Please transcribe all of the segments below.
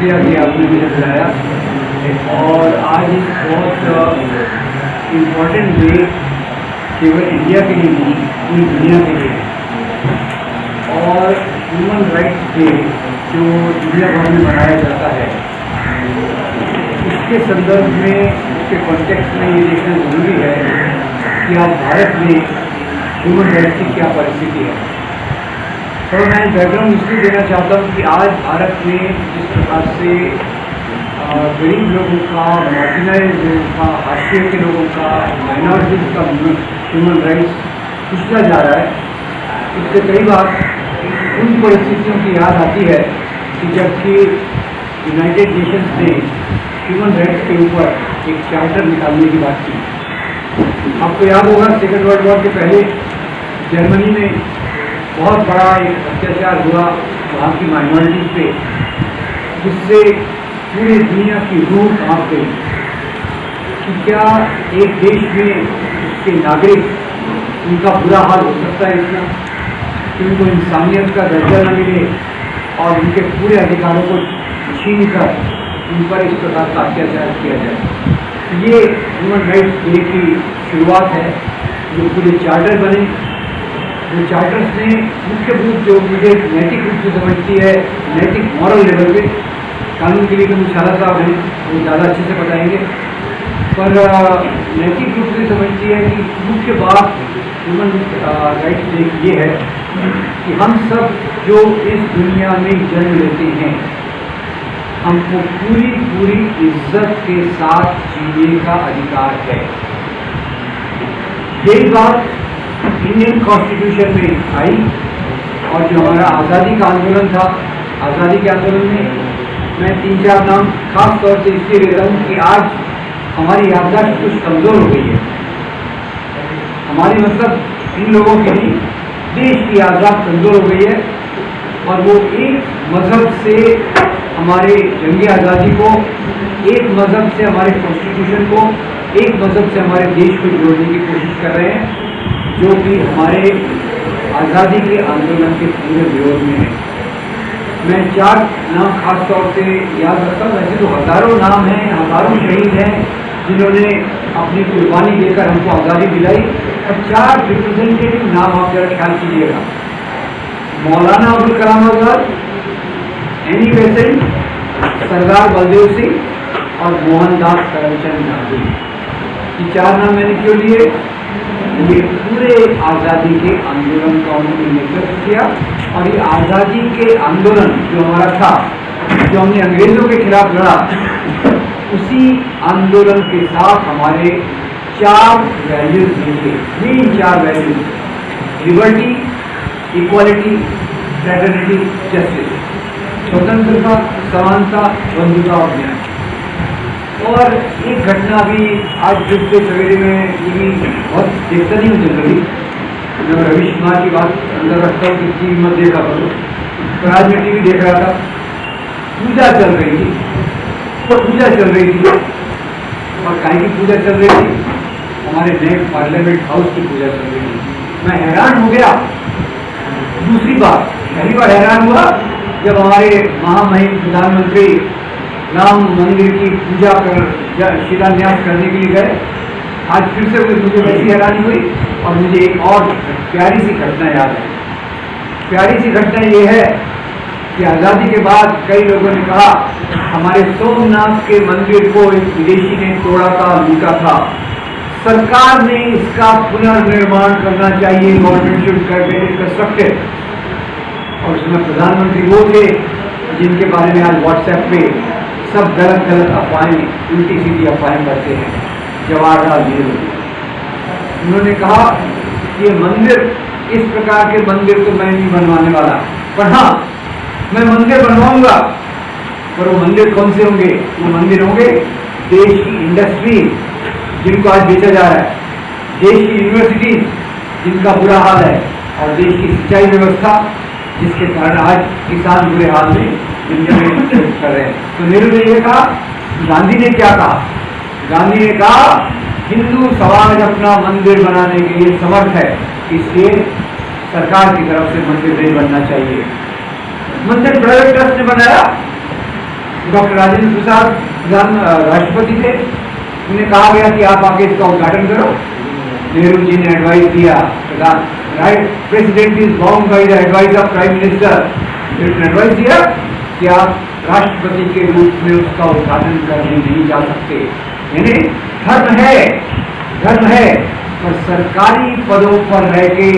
शुक्रिया कि आपने मुझे बुलाया। और आज एक बहुत इम्पोर्टेंट डे केवल इंडिया के लिए नहीं, पूरी दुनिया के लिए। और ह्यूमन राइट्स डे जो दुनिया भर में मनाया जाता है, इसके संदर्भ में, इसके कॉन्टेक्स्ट में ये देखना जरूरी है कि आज भारत में ह्यूमन राइट्स की क्या परिस्थिति है। थोड़ा मैं बैकग्राउंड इसलिए देना चाहता हूँ कि आज भारत में जिस प्रकार से गरीब लोगों का, मार्जिनाइज्ड लोगों का, हाशिए के लोगों का, माइनॉरिटीज़ का ह्यूमन राइट्स पिछड़ा जा रहा है, इससे कई बार उन परिस्थितियों की याद आती है कि जबकि यूनाइटेड नेशंस ने ह्यूमन राइट्स के ऊपर एक चार्टर निकालने की बात की। आपको याद होगा सेकेंड वर्ल्ड वॉर के पहले जर्मनी में बहुत बड़ा एक अत्याचार हुआ वहाँ की माइनॉरिटीज़ पे, जिससे पूरी दुनिया की रूह कांप गई कि क्या एक देश में उसके नागरिक, उनका बुरा हाल हो सकता है इतना कि उनको इंसानियत का दर्जा न मिले और उनके पूरे अधिकारों को छीन कर उन पर इस प्रकार का अत्याचार किया जाए। ये ह्यूमन राइट्स डे की शुरुआत है। जो पूरे चार्टर बने, वो चार्टर्स ने मुख्यभूत जो मुझे नैतिक रूप से समझती है, नैतिक मॉरल लेवल पे, कानून के लिए तो मुशारा साहब हैं, वो ज़्यादा अच्छे से बताएंगे, पर नैतिक रूप से समझती है कि मुख्य बात ह्यूमन राइट्स डे की ये है कि हम सब जो इस दुनिया में जन्म लेते हैं, हमको पूरी पूरी इज्जत के साथ जीने का अधिकार है। यही बात इंडियन कॉन्स्टिट्यूशन में आई। और जो हमारा आज़ादी का आंदोलन था, आज़ादी के आंदोलन में मैं 3-4 नाम खास तौर से इसलिए ले रहा हूँ कि आज हमारी याददाश्त कुछ कमज़ोर हो गई है। हमारी मतलब इन लोगों की नहीं, देश की याददाश्त कमज़ोर हो गई है। और वो एक मज़हब से हमारे जंग आज़ादी को, एक मज़हब से हमारे कॉन्स्टिट्यूशन को, एक मज़हब से हमारे देश को जोड़ने की कोशिश कर रहे हैं, जो कि हमारे आज़ादी के आंदोलन के पूरे विरोध में है। मैं 4 नाम खास तौर से याद रखता हूँ। वैसे तो हज़ारों नाम हैं, हज़ारों शहीद हैं जिन्होंने अपनी कुर्बानी देकर हमको आज़ादी दिलाई। और 4 रिप्रेजेंटेटिव नाम आप जरा ख्याल कीजिएगा। मौलाना अबुल कलाम आज़ाद, एनी बेसेंट, सरदार बलदेव सिंह और मोहनदास करमचंद गांधी। ये 4 नाम मैंने क्यों लिए? ये पूरे आज़ादी के आंदोलन का उन्होंने नेतृत्व किया। और ये आज़ादी के आंदोलन जो हमारा था, जो हमने अंग्रेज़ों के खिलाफ लड़ा, उसी आंदोलन के साथ हमारे 4 वैल्यूज मिले। Main 4 values: liberty, equality, fraternity, justice. स्वतंत्रता, समानता, बंधुता और न्याय। और एक घटना भी आज फिर से सवेरे में टीवी बहुत देखता नहीं हूँ जनरली, मैं रवीश कुमार की बात अंदर रखता हूँ कि टीवी मत देखा करो, तो आज मैं टीवी देख रहा था। पूजा चल रही थी, तो पूजा चल रही थी। और काहे की पूजा चल रही थी? हमारे नए पार्लियामेंट हाउस की पूजा चल रही थी। मैं हैरान हो गया। दूसरी बात, पहली बार हैरान हुआ जब हमारे महामहिम प्रधानमंत्री राम मंदिर की पूजा कर शिलान्यास करने के लिए गए। आज फिर से मुझे वैसी हैरानी हुई। और मुझे एक और प्यारी सी घटना याद है। प्यारी सी घटना ये है कि आज़ादी के बाद कई लोगों ने कहा हमारे सोमनाथ के मंदिर को एक विदेशी ने तोड़ा था, लूटा था, सरकार ने इसका पुनर्निर्माण करना चाहिए, गवर्नमेंट शुड गेट कंस्ट्रक्टेड। और उसमें प्रधानमंत्री वो थे जिनके बारे में आज व्हाट्सएप पे सब गलत गलत अफवाहें, उल्टी सीधी अफवाहें करते हैं, जवाहरलाल नेहरू। उन्होंने कहा कि ये मंदिर, इस प्रकार के मंदिर तो मैं नहीं बनवाने वाला, पर हाँ मैं मंदिर बनवाऊंगा। पर वो मंदिर कौन से होंगे? वो मंदिर होंगे देश की इंडस्ट्री जिनको आज बेचा जा रहा है, देश की यूनिवर्सिटी जिनका बुरा हाल है, और देश की सिंचाई व्यवस्था जिसके कारण आज किसान बुरे हाल में दुनिया में कर रहे हैं। तो नेहरू ने यह कहा। गांधी ने क्या कहा? गांधी ने कहा हिंदू समाज अपना मंदिर बनाने के लिए समर्थ है, इसलिए सरकार की तरफ से मंदिर नहीं बनना चाहिए। मंदिर प्राइवेट ट्रस्ट ने बनाया, डॉक्टर राजेंद्र प्रसाद राष्ट्रपति थे, उन्हें कहा गया कि आप आके इसका उद्घाटन करो। नेहरू जी ने एडवाइस दिया, right, president is bound by the advice of prime minister, advice दिया कि आप राष्ट्रपति के रूप में उसका उद्घाटन करने नहीं जा सकते। यानी धर्म है पर सरकारी पदों पर रह के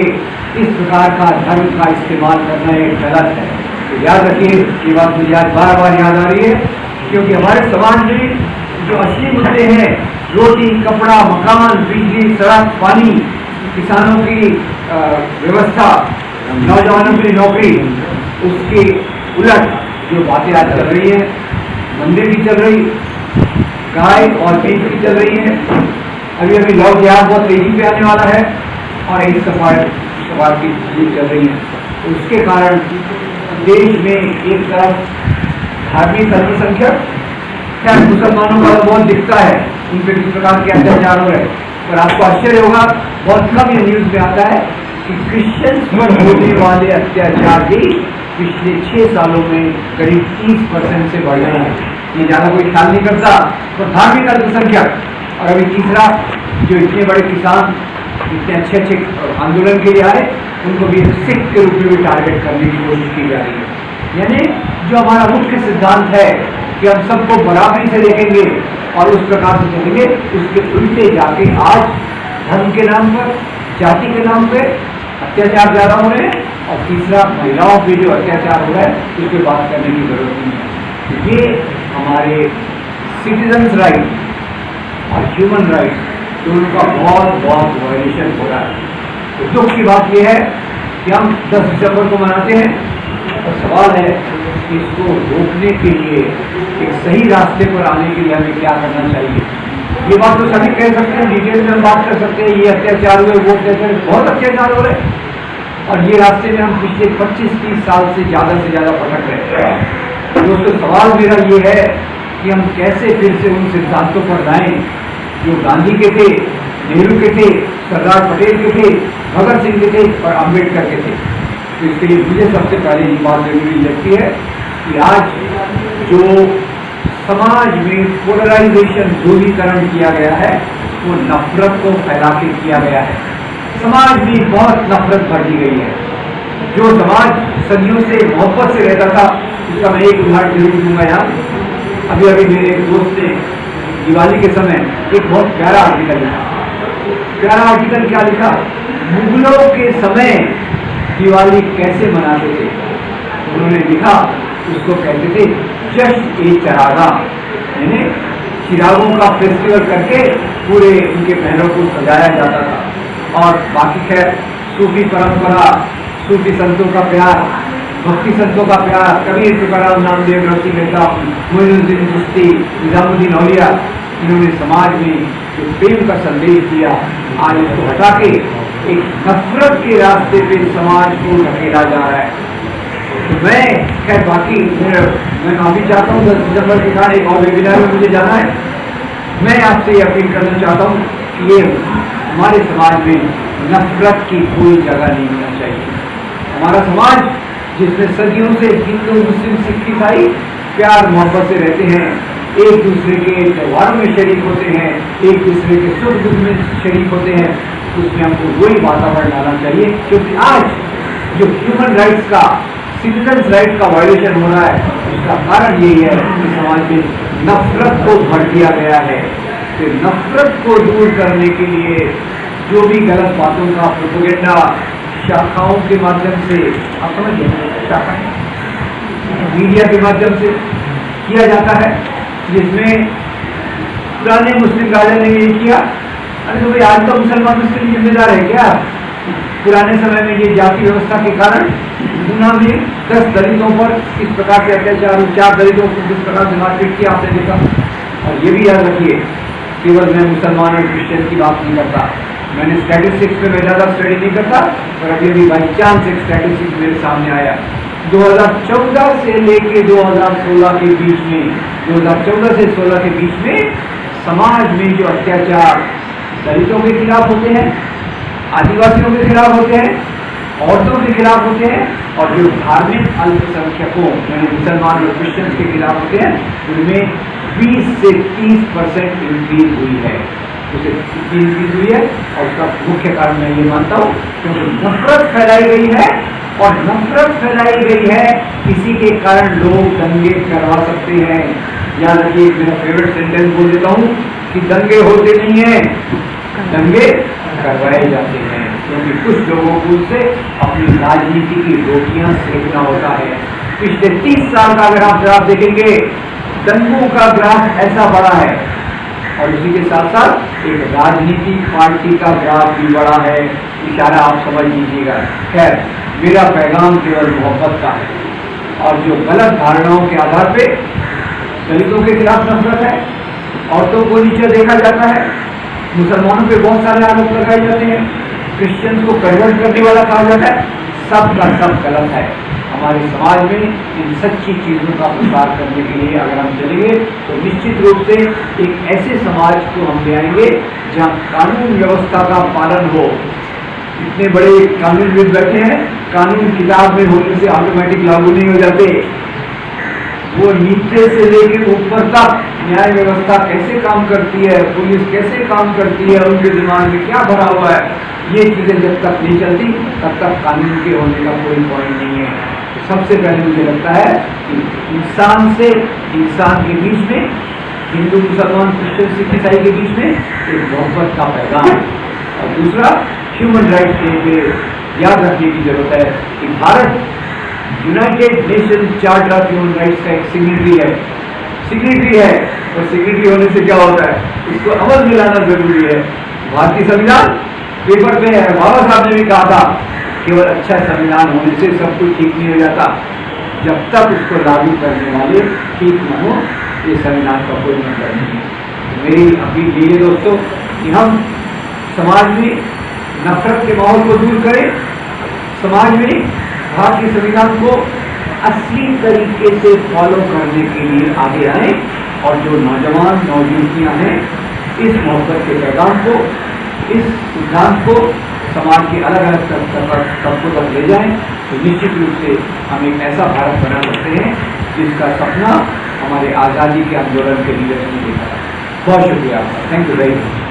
इस प्रकार का धर्म का इस्तेमाल करना एक गलत है। तो याद रखिए, ये बात मुझे आज बार बार याद आ रही है, क्योंकि हमारे समाज में जो असली मुद्दे हैं, रोटी, कपड़ा, मकान, बिजली, सड़क, पानी, किसानों की व्यवस्था, नौजवानों की नौकरी, उसके उलट जो बातें आज चल रही हैं, मंदिर की चल रही, गाय और बीफ की चल रही है, अभी अभी लॉ जिहाद बहुत तेजी पे आने वाला है, और एक सवाल की चीज चल रही है। उसके कारण देश में एक तरफ धार्मिक अल्पसंख्यक, क्या मुसलमानों का बहुत दिखता है, उन पर किस प्रकार के अत्याचार हो रहे हैं, पर आपको आश्चर्य होगा, बहुत कम ये न्यूज में आता है कि क्रिश्चियंस पर होने वाले अत्याचार भी पिछले 6 सालों में करीब 30% से बढ़ गए हैं। ये ज़्यादा कोई ख्याल नहीं करता, तो धार्मिक अल्पसंख्यक, और अभी तीसरा, जो इतने बड़े किसान इतने अच्छे आंदोलन के लिए आए, उनको भी सिख के रूप में भी टारगेट करने की कोशिश की जा रही है। यानी जो हमारा मुख्य सिद्धांत है कि हम सबको बराबरी से देखेंगे और उस प्रकार से देखेंगे, उसके उल्टे जाके आज धर्म के नाम पर, जाति के नाम पे अत्याचार ज़्यादा हो रहे हैं, और तीसरा महिलाओं पे जो अत्याचार हो रहा है उस पर बात करने की जरूरत नहीं है। ये हमारे सिटीजन्स राइट और ह्यूमन राइट्स दोनों का बहुत वायलेशन हो रहा है। तो दुख की बात यह है कि हम 10 दिसंबर को मनाते हैं, और सवाल है कि इसको रोकने के लिए, एक सही रास्ते पर आने के लिए हमें क्या करना चाहिए। ये बात तो सभी कह सकते हैं, डिटेल में हम बात कर सकते हैं, ये अत्याचार हुए, वो अत्याचार, बहुत अत्याचार हो रहे हैं, और ये रास्ते में हम पिछले 25-30 साल से ज़्यादा भटक रहे हैं। दोस्तों, सवाल मेरा ये है कि हम कैसे फिर से उन सिद्धांतों पर लाएं जो गांधी के थे, नेहरू के थे, सरदार पटेल के थे, भगत सिंह के थे और अम्बेडकर के थे। तो इसके लिए मुझे सबसे पहले ये बात जरूरी लगती है कि आज जो समाज में पोलराइजेशन, ध्रुवीकरण किया गया है, वो नफरत को फैला के किया गया है। समाज में बहुत नफरत बढ़ी गई है। जो समाज सदियों से मोहब्बत से रहता था, उसका मैं एक उदाहरण जरूर दूंगा यहाँ। अभी अभी मेरे एक दोस्त ने दिवाली के समय एक बहुत प्यारा आर्टिकल लिखा। प्यारा आर्टिकल क्या लिखा? मुगलों के समय दिवाली कैसे मनाते थे। उन्होंने लिखा, उसको कहते थे जश्न-ए-चरागा, यानी चिरागों का फेस्टिवल करके पूरे उनके महलों को सजाया जाता था। और बाकी खैर सूफी परंपरा, सूफी संतों का प्यार, भक्ति संतों का प्यार, कबीर तुकाराम नामदेव नरसिंह मेहता, मोइनुद्दीन चिश्ती, निजामुद्दीन औलिया, इन्होंने समाज में जो प्रेम का संदेश दिया, आज इसको हटा के एक नफरत के रास्ते पे समाज को ढकेला जा रहा है। तो मैं खैर बाकी मैं माफी चाहता हूँ, 10 दिसंबर के कारण एक और वेबिनार में मुझे जाना है। मैं आपसे ये अपील करना चाहता हूँ कि ये हमारे समाज में नफरत की कोई जगह नहीं होना चाहिए। हमारा समाज जिसमें सदियों से हिंदू, मुस्लिम, सिख, ईसाई प्यार मोहब्बत से रहते हैं, एक दूसरे के त्योहारों में शरीक होते हैं, एक दूसरे के सुख दुख में शरीक होते हैं, उसमें हमको वही वातावरण डालना चाहिए। क्योंकि आज जो ह्यूमन राइट्स का, सिटीजन्स राइट का वायलेशन हो रहा है, उसका कारण यही है कि समाज में नफरत को भर दिया गया है। तो नफरत को दूर करने के लिए जो भी गलत बातों का प्रोपेगेंडा शाखाओं के माध्यम से, आप समझिए, शाखाएं मीडिया के माध्यम से किया जाता है, जिसमें पुराने मुस्लिम राजा ने ये किया। अरे तो भाई आज तो मुसलमान उसके लिए जिम्मेदार है क्या? पुराने समय में ये जाति व्यवस्था के कारण गुना में 10 दलितों पर इस प्रकार से अत्याचार, 4 दलितों को किस प्रकार से मारपीट किया, आपने देखा। और ये भी याद रखिए, केवल मैं मुसलमान और क्रिश्चियन की बात नहीं करता, मैंने स्टैटिस्टिक्स पे मैं ज़्यादा स्टडी नहीं करता, पर अभी अभी बाई चांस एक स्टैटिस्टिक्स मेरे सामने आया। 2014 से लेके 2016 के बीच में, 2014 से 16 के बीच में समाज में जो अत्याचार दलितों के खिलाफ होते हैं, आदिवासियों के खिलाफ होते हैं, औरतों के खिलाफ होते हैं, और जो धार्मिक अल्पसंख्यकों यानी मुसलमान और क्रिश्चियंस के खिलाफ होते हैं, उनमें 20 से 30% इंक्रीज हुई है। उसे कितनी इंक्रीज हुई है, और उसका मुख्य कारण मैं ये मानता हूँ क्योंकि नफरत फैलाई गई है, और नफरत फैलाई गई है इसी के कारण लोग दंगे करवा सकते हैं। याद रखिए, मेरा फेवरेट सेंटेंस बोल देता हूँ कि दंगे होते नहीं हैं, दंगे करवाए जाते हैं, क्योंकि कुछ लोगों को उससे अपनी राजनीति की रोटियां सेकना होता है। पिछले 30 साल का अगर आप ग्राफ देखेंगे, दंगों का ग्राफ ऐसा बढ़ा है, और उसी के साथ साथ एक राजनीतिक पार्टी का ग्राफ भी बढ़ा है। इशारा आप समझ लीजिएगा। खैर, मेरा पैगाम केवल मोहब्बत का है, और जो गलत धारणाओं के आधार पे दलितों के खिलाफ नफरत है, औरतों को नीचे देखा जाता है, मुसलमानों पे बहुत सारे आरोप लगाए जाते हैं, क्रिश्चियंस को कन्वर्ट करने वाला कहा जाता है, सब का सब गलत है। हमारे समाज में इन सच्ची चीज़ों का प्रसार करने के लिए अगर हम चलेंगे तो निश्चित रूप से एक ऐसे समाज को हम ले आएंगे जहाँ कानून व्यवस्था का पालन हो। इतने बड़े कानूनविद बैठे हैं, कानून किताब में होने से ऑटोमेटिक लागू नहीं हो जाते। वो नीचे से लेकर ऊपर तक न्याय व्यवस्था कैसे काम करती है, पुलिस कैसे काम करती है, उनके दिमाग में क्या भरा हुआ है, ये चीज़ें जब तक नहीं चलती तब तक कानून के होने का कोई पॉइंट नहीं है। तो सबसे पहले मुझे लगता है कि इंसान से इंसान के बीच में, हिंदू मुसलमान क्रिश्चियन सिख ईसाई के बीच में एक मोहब्बत का पैगाम है। और दूसरा, ह्यूमन राइट्स डे पे याद रखने की जरूरत है कि Bharat United nation charter of human rights का एक सिग्नेटरी है, और सिग्नेटरी होने से क्या होता है, उसको अमल में लाना जरूरी है। भारतीय संविधान पेपर पे है, बाबा साहब ने भी कहा था केवल अच्छा संविधान होने से सब कुछ ठीक नहीं हो जाता, जब तक उसको लागू करने वाले ठीक न हो, ये संविधान का कोई मतलब नहीं है। तो मेरी अपील यही है दोस्तों कि हम समाज में नफरत के माहौल को दूर करें, समाज में भारतीय संविधान को असली तरीके से फॉलो करने के लिए आगे आए, और जो नौजवान नौजुवतियाँ हैं इस मोहब्बत के पैगाम को, इस सिद्धांत को समाज के अलग अलग तबकों तक ले जाएं, तो निश्चित रूप से हम एक ऐसा भारत बना सकते हैं जिसका सपना हमारे आज़ादी के आंदोलन के लीडर्स ने देखा। बहुत शुक्रिया आपका। Thank you very much.